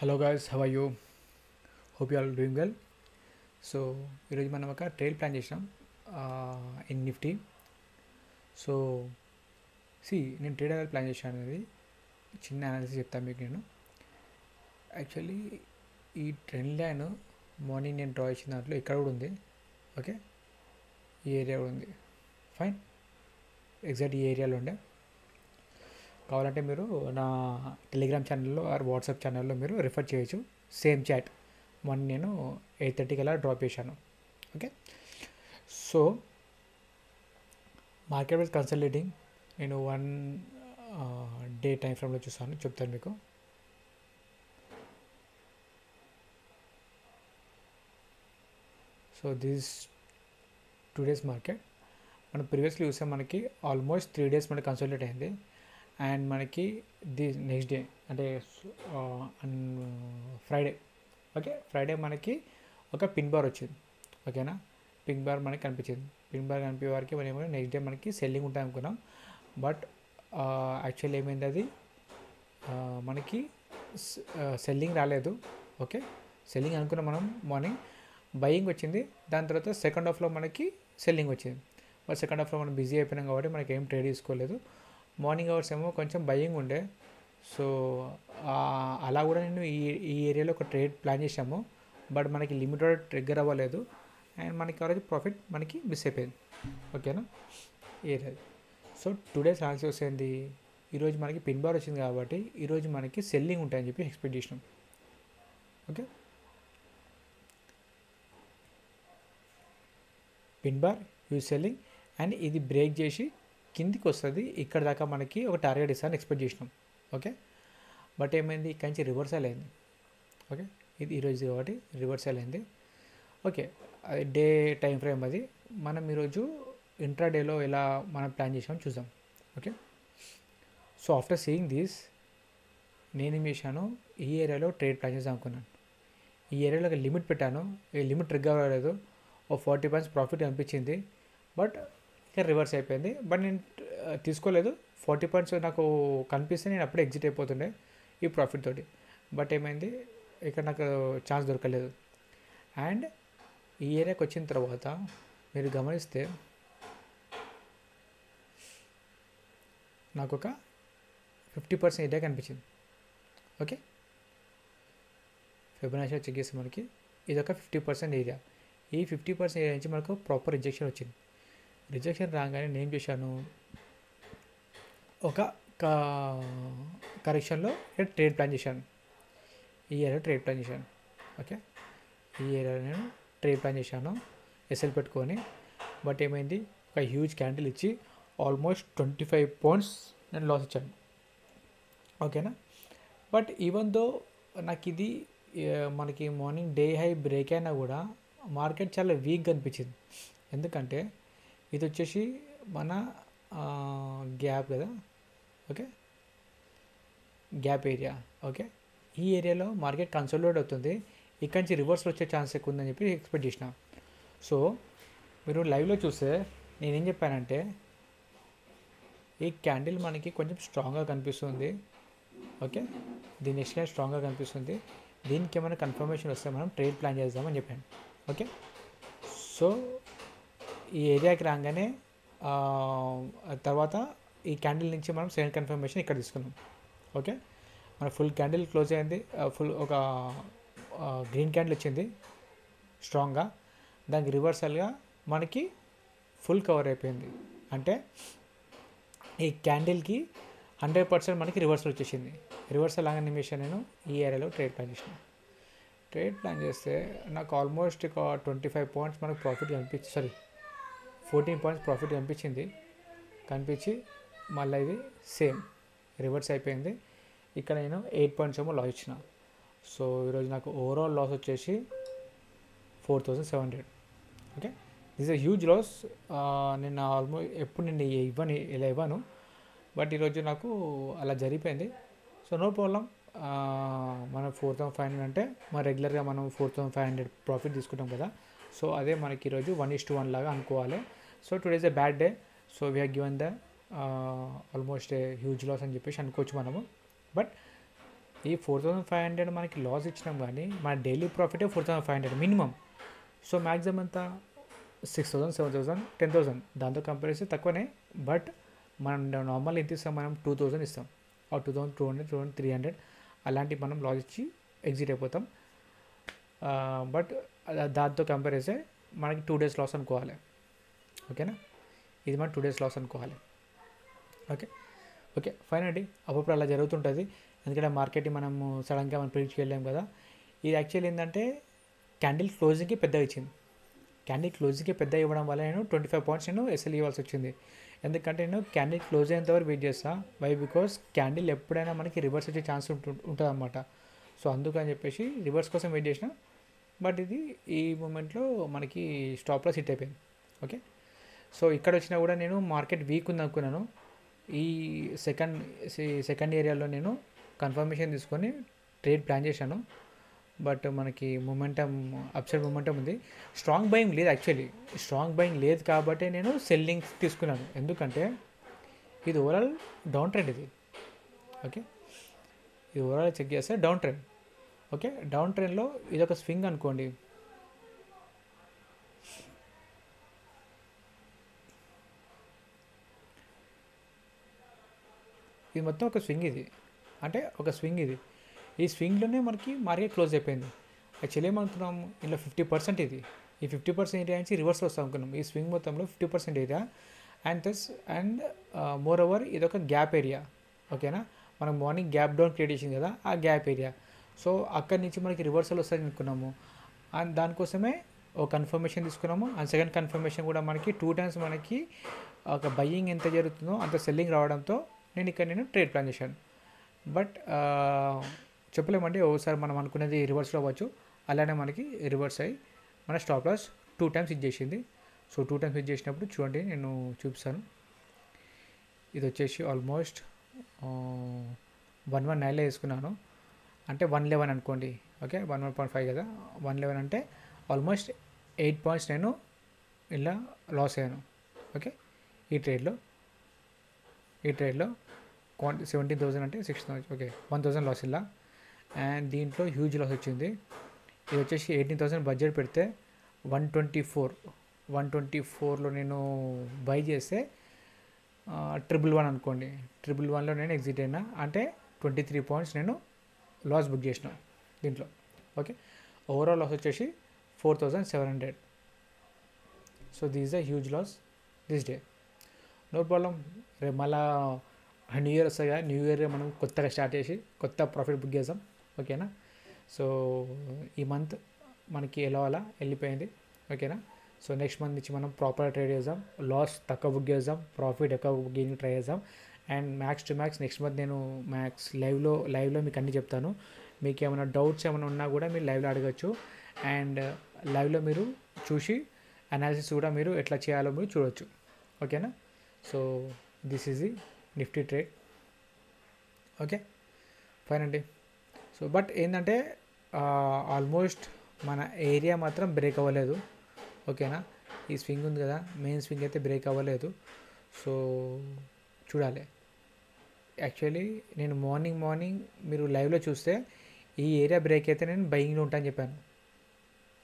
Hello guys, how are you? Hope you are doing well. So ఈరోజు మనం ఒక trade plan చేసినాం in Nifty. So నేను trade ఎలా ప్లాన్ చేశాను అనేది చిన్న అనాలిసిస్ చెప్తాను మీకు. నేను యాక్చువల్లీ ఈ ట్రెండ్ లైన్ మార్నింగ్ నేను డ్రా చేసిన దాంట్లో ఇక్కడ కూడా ఉంది. ఓకే, ఈ ఏరియా కూడా ఉంది. ఫైన్, ఎగ్జాక్ట్ ఈ ఏరియాలో ఉండే. కావాలంటే మీరు నా టెలిగ్రామ్ ఛానల్లో ఆర్ వాట్సాప్ ఛానల్లో మీరు రిఫర్ చేయొచ్చు. సేమ్ చాట్ మార్నింగ్ నేను 8:30కి అలా డ్రాప్ చేశాను. ఓకే, సో మార్కెట్ వైజ్ కన్సల్టేటింగ్ నేను 1 డే టైం ఫ్రేమ్లో చూస్తాను, చెప్తాను మీకు. So this 2 days market. మనం ప్రీవియస్లీ చూస్తే మనకి ఆల్మోస్ట్ 3 days మనకి కన్సల్టేట్ అయింది. అండ్ మనకి నెక్స్ట్ డే అంటే ఫ్రైడే. ఓకే, ఫ్రైడే మనకి ఒక పిన్ బార్ వచ్చింది. ఓకేనా, పిన్ బార్ మనకి కనిపించింది. పిన్ బార్ కనిపించే వారికి మనం నెక్స్ట్ డే మనకి సెల్లింగ్ ఉంటాయి అనుకున్నాం. బట్ యాక్చువల్లీ ఏమైంది, అది మనకి సెల్లింగ్ రాలేదు. ఓకే, సెల్లింగ్ అనుకున్నాం మనం. మార్నింగ్ బయింగ్ వచ్చింది, దాని తర్వాత సెకండ్ హాఫ్లో మనకి సెల్లింగ్ వచ్చింది. బట్ సెకండ్ హాఫ్లో మనం బిజీ అయిపోయినాం కాబట్టి మనకి ఏం ట్రేడ్ తీసుకోలేదు. మార్నింగ్ అవర్స్ ఏమో కొంచెం బయింగ్ ఉండే. సో అలా కూడా నేను ఈ ఏరియాలో ఒక ట్రేడ్ ప్లాన్ చేసాము. బట్ మనకి లిమిట్ ట్రిగ్గర్ అవ్వలేదు అండ్ మనకి ఆ రోజు ప్రాఫిట్ మనకి మిస్ అయిపోయింది. ఓకేనా, ఏరియా. సో 2 days అనాలిసిస్ ఏంది, ఈరోజు మనకి పిన్ బార్ వచ్చింది కాబట్టి ఈరోజు మనకి సెల్లింగ్ ఉంటాయని చెప్పి ఎక్స్పెక్ట్ చేసినాం. Okay, pin bar use selling and ఇది బ్రేక్ చేసి కిందికి వస్తుంది. ఇక్కడ దాకా మనకి ఒక టార్గెట్ ఇస్తాను ఎక్స్పెక్ట్ చేసినాం. ఓకే, బట్ ఏమైంది, ఇక్కడి నుంచి రివర్సల్ అయింది. ఓకే, ఇది ఈరోజు కాబట్టి రివర్సల్ అయింది. ఓకే, అది డే టైం ఫ్రేమ్. అది మనం ఈరోజు ఇంట్రాడేలో ఎలా మనం ప్లాన్ చేసామో చూద్దాం. Okay, so after seeing this నేనేం చేశాను, ఈ ఏరియాలో ట్రేడ్ ప్లాన్ చేద్దాం అనుకున్నాను. ఈ ఏరియాలో ఒక లిమిట్ పెట్టాను. ఈ లిమిట్ ట్రిగ్గర్ అవ్వలేదు. ఓ 40 points ప్రాఫిట్ అనిపించింది. బట్ ఇక రివర్స్ అయిపోయింది. బట్ నేను తీసుకోలేదు. 40 points నాకు కనిపిస్తే నేను అప్పుడే ఎగ్జిట్ అయిపోతుండే ఈ ప్రాఫిట్ తోటి. బట్ ఏమైంది, ఇక్కడ నాకు ఛాన్స్ దొరకలేదు. అండ్ ఈ ఏరియాకి వచ్చిన తర్వాత మీరు గమనిస్తే నాకు ఒక 50% ఏరియా కనిపించింది. ఓకే, ఫిబొనాచి చెక్ చేస్తే మనకి ఇది ఒక 50% ఏరియా. ఈ 50% ఏరియా నుంచి మనకు ప్రాపర్ రిజెక్షన్ వచ్చింది. రిజెక్షన్ రాగానే నేను చేశాను, ఒక కరెక్షన్లో ట్రేడ్ ప్లాన్ చేశాను. ఈ ఏరియా ట్రేడ్ ప్లాన్ చేశాను. ఓకే, ఈ ఏరియాలో నేను ట్రేడ్ ప్లాన్ చేశాను ఎస్ఎల్ పెట్టుకొని. బట్ ఏమైంది, ఒక హ్యూజ్ క్యాండిల్ ఇచ్చి ఆల్మోస్ట్ 25 points నేను లాస్ ఇచ్చాను. ఓకేనా, బట్ ఈవెన్ దో నాకు ఇది మనకి మార్నింగ్ డే హై బ్రేక్ అయినా కూడా మార్కెట్ చాలా వీక్గా అనిపించింది. ఎందుకంటే ఇది వచ్చేసి మన గ్యాప్ కదా. Okay, gap area. ఓకే, ఈ ఏరియాలో మార్కెట్ కన్సోలిడేట్ అవుతుంది. ఇక్కడి నుంచి రివర్స్ వచ్చే ఛాన్స్ ఎక్కువ ఉందని చెప్పి ఎక్స్పెక్ట్ చేసిన. సో మీరు లైవ్లో చూస్తే నేనేం చెప్పానంటే, ఈ క్యాండిల్ మనకి కొంచెం స్ట్రాంగ్గా కనిపిస్తుంది. ఓకే, దీని నెక్స్ట్ క్యాండిల్ స్ట్రాంగ్గా కనిపిస్తుంది. దీనికి ఏమైనా కన్ఫర్మేషన్ వస్తే మనం ట్రేడ్ ప్లాన్ చేద్దామని చెప్పాను. ఓకే, సో ఈ ఏరియాకి రాగానే తర్వాత ఈ క్యాండిల్ నుంచి మనం సెకండ్ కన్ఫర్మేషన్ ఇక్కడ తీసుకున్నాం. ఓకే, మన ఫుల్ క్యాండిల్ క్లోజ్ అయింది. ఫుల్ ఒక గ్రీన్ క్యాండిల్ వచ్చింది స్ట్రాంగ్గా. దానికి రివర్సల్గా మనకి ఫుల్ కవర్ అయిపోయింది. అంటే ఈ క్యాండిల్కి 100% మనకి రివర్సల్ వచ్చేసింది. రివర్సల్ లాగా నిమిషం నేను ఈ ఏరియాలో ట్రేడ్ ప్లాన్ చేసిన. ట్రేడ్ ప్లాన్ చేస్తే నాకు ఆల్మోస్ట్ ఒక 25 points మనకు ప్రాఫిట్ కనిపించి 14 points ప్రాఫిట్ కనిపించి మళ్ళీ ఇది సేమ్ రివర్స్ అయిపోయింది. ఇక్కడ నేను 8 points ఏమో లాస్ ఇచ్చిన. సో ఈరోజు నాకు ఓవరాల్ లాస్ వచ్చేసి 4,700. Okay, this a huge loss. నేను ఆల్మోస్ట్ ఎప్పుడు నేను ఇలా ఇవ్వను, బట్ ఈరోజు నాకు అలా జరిగిపోయింది. So no problem. మనం 4,500 అంటే మన రెగ్యులర్గా మనం 4,500 ప్రాఫిట్ తీసుకుంటాం కదా. సో అదే మనకి ఈరోజు 1:1 లాగా అనుకోవాలి. So today is a bad day. So we have given the almost a huge loss అని చెప్పేసి అనుకోవచ్చు మనము. బట్ ఈ 4500 మనకి లాస్ ఇచ్చినాం కానీ మన డైలీ ప్రాఫిటే 4500 మినిమం. సో మ్యాక్సిమం అంతా 6000, 7000, 10,000 దాంతో కంపేర్ చేస్తే తక్కువనే. బట్ మనం నార్మల్ ఎంత ఇస్తాం, మనం 2000 ఇస్తాం, ఆ 2200, 2300 అలాంటివి మనం లాస్ ఇచ్చి ఎగ్జిట్ అయిపోతాం. బట్ దాంతో కంపేర్ చేస్తే మనకి 2 days లాస్ అనుకోవాలి. ఓకేనా, ఇది మన 2 days లాస్ అనుకోవాలి. ఓకే ఫైన్ అండి. అప్పుడు అలా జరుగుతుంటుంది, ఎందుకంటే మార్కెట్ని మనము సడన్గా మనం ప్రిడిక్ట్ చేయలేము కదా. ఇది యాక్చువల్లీ ఏంటంటే క్యాండిల్ క్లోజింగ్కి పెద్దగా ఇచ్చింది. క్యాండిల్ క్లోజింగ్కి పెద్ద ఇవ్వడం వల్ల నేను 25 points నేను ఎస్ఎల్ ఇవ్వాల్సి వచ్చింది. ఎందుకంటే నేను క్యాండిల్ క్లోజ్ అయ్యేంత వరకు వెయిట్ చేస్తాను. వై? బికాస్ క్యాండిల్ ఎప్పుడైనా మనకి రివర్స్ వచ్చే ఛాన్స్ ఉంటుంది అన్నమాట. సో అందుకని చెప్పేసి రివర్స్ కోసం వెయిట్ చేసిన. బట్ ఇది ఈ మూమెంట్లో మనకి స్టాప్ లాస్ హిట్ అయిపోయింది. ఓకే, సో ఇక్కడ వచ్చినా కూడా నేను మార్కెట్ వీక్ ఉంది అనుకున్నాను. ఈ సెకండ్ ఏరియాలో నేను కన్ఫర్మేషన్ తీసుకొని ట్రేడ్ ప్లాన్ చేశాను. బట్ మనకి మొమెంటం, అప్సైడ్ మొమెంటం ఉంది. స్ట్రాంగ్ బయింగ్ లేదు, యాక్చువల్లీ స్ట్రాంగ్ బయింగ్ లేదు కాబట్టి నేను సెల్లింగ్ తీసుకున్నాను. ఎందుకంటే ఇది ఓవరాల్ డౌన్ ట్రెండ్ ఇది. ఓకే, ఇది ఓవరాల్ చెక్ చేస్తే డౌన్ ట్రెండ్. ఓకే, డౌన్ ట్రెండ్లో ఇది ఒక స్వింగ్ అనుకోండి. ఇది మొత్తం ఒక స్వింగ్, ఇది అంటే ఒక స్వింగ్ ఇది. ఈ స్వింగ్లోనే మనకి మార్కెట్ క్లోజ్ అయిపోయింది. యాక్చువల్లీ ఏమనుకున్నాము, ఇలా 50% ఇది, ఈ 50% ఏరియా నుంచి రివర్స్ వస్తాం అనుకున్నాం. ఈ స్వింగ్ మొత్తంలో 50% ఏరియా అండ్ మోర్ ఓవర్ ఇదొక గ్యాప్ ఏరియా. ఓకేనా, మనం మార్నింగ్ గ్యాప్ డౌన్ క్రియేట్ చేసింది కదా, ఆ గ్యాప్ ఏరియా. సో అక్కడి నుంచి మనకి రివర్సల్ వస్తుంది అనుకున్నాము. అండ్ దానికోసమే ఒక కన్ఫర్మేషన్ తీసుకున్నాము. అండ్ సెకండ్ కన్ఫర్మేషన్ కూడా మనకి 2 times మనకి ఒక బయ్యింగ్ ఎంత జరుగుతుందో అంత సెల్లింగ్ రావడంతో నేను ట్రేడ్ ప్లాన్ చేశాను. బట్ చెప్పలేమండి, ఒకసారి మనం అనుకునేది రివర్స్లో అవ్వచ్చు. అలానే మనకి రివర్స్ అయ్యి మన స్టాప్ లాస్ 2 times హిట్ చేసింది. సో 2 times హిట్ చేసినప్పుడు చూడండి, నేను చూపిస్తాను. ఇది వచ్చేసి ఆల్మోస్ట్ 119లో వేసుకున్నాను, అంటే 111 అనుకోండి. ఓకే, 11.5 కదా, 111 అంటే ఆల్మోస్ట్ 8 points నేను ఇలా లాస్ అయ్యాను. ఓకే, ఈ ట్రేడ్లో 17,000 అంటే 6,000. ఓకే, 1,000 లాస్ ఇలా. అండ్ దీంట్లో హ్యూజ్ లాస్ వచ్చింది. ఇది వచ్చేసి 18,000 బడ్జెట్ పెడితే 124లో నేను బై చేస్తే 111 అనుకోండి. 111లో నేను ఎగ్జిట్ అయినా, అంటే 23 points నేను లాస్ బుక్ చేసిన దీంట్లో. ఓకే, ఓవరాల్ లాస్ వచ్చేసి 4,700. So this the huge loss this day. No problem, రేపు మళ్ళా న్యూ ఇయర్ వస్తాయి కదా, న్యూ ఇయర్ మనం కొత్తగా స్టార్ట్ చేసి కొత్త ప్రాఫిట్ బుక్ చేద్దాం. ఓకేనా, సో ఈ మంత్ మనకి ఎలా అలా వెళ్ళిపోయింది. ఓకేనా, సో నెక్స్ట్ మంత్ నుంచి మనం ప్రాపర్ ట్రేడ్ చేద్దాం, లాస్ తక్కువ బుక్ చేద్దాం, ప్రాఫిట్ ఎక్కువ బుక్ చేయడానికి ట్రై చేద్దాం. And max to max next month నేను లైవ్లో మీకు అన్నీ చెప్తాను. మీకు ఏమైనా డౌట్స్ ఏమైనా ఉన్నా కూడా మీరు లైవ్లో అడగచ్చు. అండ్ లైవ్లో మీరు చూసి అనాలిసిస్ కూడా మీరు ఎట్లా చేయాలో మీరు చూడవచ్చు. ఓకేనా, so this is the Nifty trade. Okay fine అండి. సో బట్ ఏంటంటే ఆల్మోస్ట్ మన ఏరియా మాత్రం బ్రేక్ అవ్వలేదు. ఓకేనా, ఈ స్వింగ్ ఉంది కదా, మెయిన్ స్వింగ్ అయితే బ్రేక్ అవ్వలేదు. సో చూడాలి. యాక్చువల్లీ నేను మార్నింగ్ మీరు లైవ్లో చూస్తే ఈ ఏరియా బ్రేక్ అయితే నేను బయింగ్లో ఉంటాను చెప్పాను.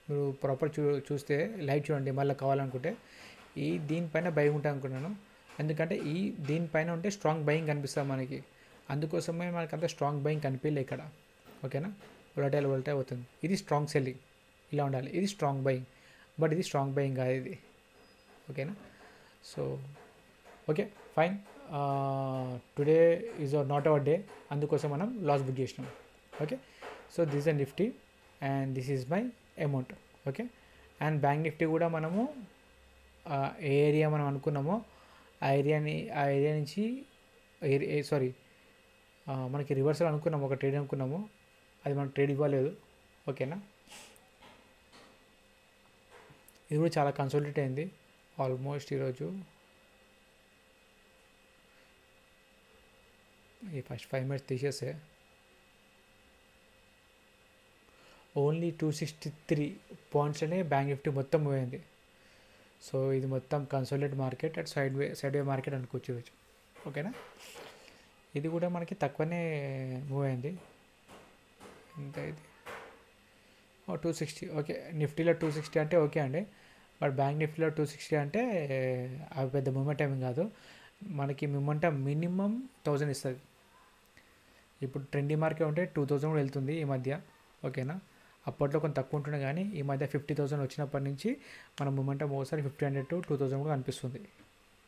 మీరు ప్రాపర్ చూస్తే లైవ్ చూడండి, మళ్ళీ కావాలనుకుంటే దీనిపైన బయింగ్ ఉంటాను అనుకున్నాను. ఎందుకంటే దీనిపైన ఉంటే స్ట్రాంగ్ బయింగ్ కనిపిస్తుంది మనకి, అందుకోసమే మనకి అంత స్ట్రాంగ్ బయింగ్ కనిపించలే ఇక్కడ. ఓకేనా, వొలటైల్ అవుతుంది. ఇది స్ట్రాంగ్ సెల్లింగ్, ఇలా ఉండాలి. ఇది స్ట్రాంగ్ బయింగ్, బట్ ఇది స్ట్రాంగ్ బయింగ్ కాదు ఇది. ఓకేనా, so okay fine. Today is not our day, అందుకోసం మనం లాస్ బుక్ చేసినాం. Okay, so this is Nifty and this is my amount. Okay, and bank Nifty కూడా మనము ఏ ఏరియా మనం అనుకున్నామో ఆ ఏరియా నుంచి మనకి రివర్సల్ అనుకున్నాము, ఒక ట్రేడ్ అనుకున్నాము, అది మనకు ట్రేడ్ ఇవ్వలేదు. ఓకేనా, ఇది కూడా చాలా కన్సల్టేట్ అయింది ఆల్మోస్ట్ ఈరోజు. ఈ ఫస్ట్ 5 minutes తీసేస్తే ఓన్లీ 263 pointsలోనే బ్యాంక్ నిఫ్టీ మొత్తం మూవ్ అయింది. సో ఇది మొత్తం consolidate market, at side way market అనుకోవచ్చు. ఓకేనా, ఇది కూడా మనకి తక్కువనే మూవ్ అయింది. ఎంత ఇది 260. ఓకే, నిఫ్టీలో 260 అంటే ఓకే అండి. బట్ బ్యాంక్ నిఫ్టీలో 260 అంటే అవి పెద్ద మొమెంటం ఏం కాదు. మనకి మొమెంటం మినిమం 1000 ఇస్తుంది. ఇప్పుడు ట్రెండీ మార్కెట్ ఉంటే 2000 కూడా వెళ్తుంది ఈ మధ్య. ఓకేనా, అప్పట్లో కొంత తక్కువ ఉంటుండే కానీ ఈ మధ్య 50,000 వచ్చినప్పటి నుంచి మన మొమెంటం ఒకసారి 1500 to 2000 కూడా కనిపిస్తుంది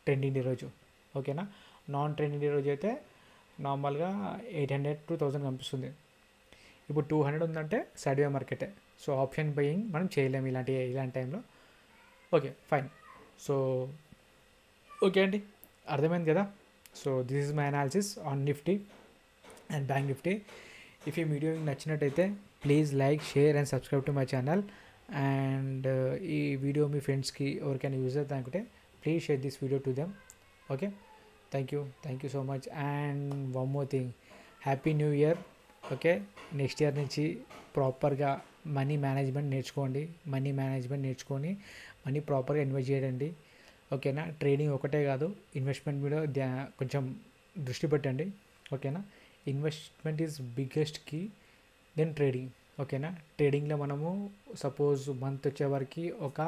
ట్రెండింగ్ డే రోజు. ఓకేనా, నాన్ ట్రెండింగ్ డే రోజు అయితే నార్మల్గా 800 to 1000 కనిపిస్తుంది. ఇప్పుడు 200 ఉందంటే సైడ్వే మార్కెటే. సో ఆప్షన్ బయింగ్ మనం చేయలేము ఇలాంటి టైంలో. Okay fine. సో ఓకే అండి, అర్థమైంది కదా. So this is my analysis on Nifty and bank Nifty. If ఈ వీడియో మీకు నచ్చినట్టయితే please like, share and subscribe to my channel. And ఈ వీడియో మీ ఫ్రెండ్స్కి ఎవరికైనా యూజ్ అవుతుంది అనుకుంటే please share this video to them. Okay, thank you so much. And one more thing, happy new year. Okay, next year నుంచి ప్రాపర్గా money management నేర్చుకోండి. Money ప్రాపర్గా invest చేయండి. ఓకేనా, ట్రేడింగ్ ఒకటే కాదు, ఇన్వెస్ట్మెంట్ మీద కొంచెం దృష్టి పెట్టండి. ఓకేనా, investment is biggest key then trading. ఓకేనా, ట్రేడింగ్లో మనము సపోజ్ మంత్ వచ్చే వరకు ఒక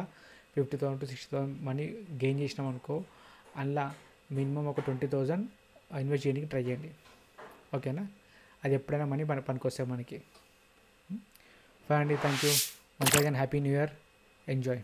50,000 to 60,000 మనీ గెయిన్ చేసినాం అనుకో, అందులో మినిమం ఒక 20,000 ఇన్వెస్ట్ చేయడానికి ట్రై చేయండి. ఓకేనా, అది ఎప్పుడైనా మనీ పనికొస్తాయి మనకి. ఫైన్ అండి, thank you once again. Happy new year, enjoy.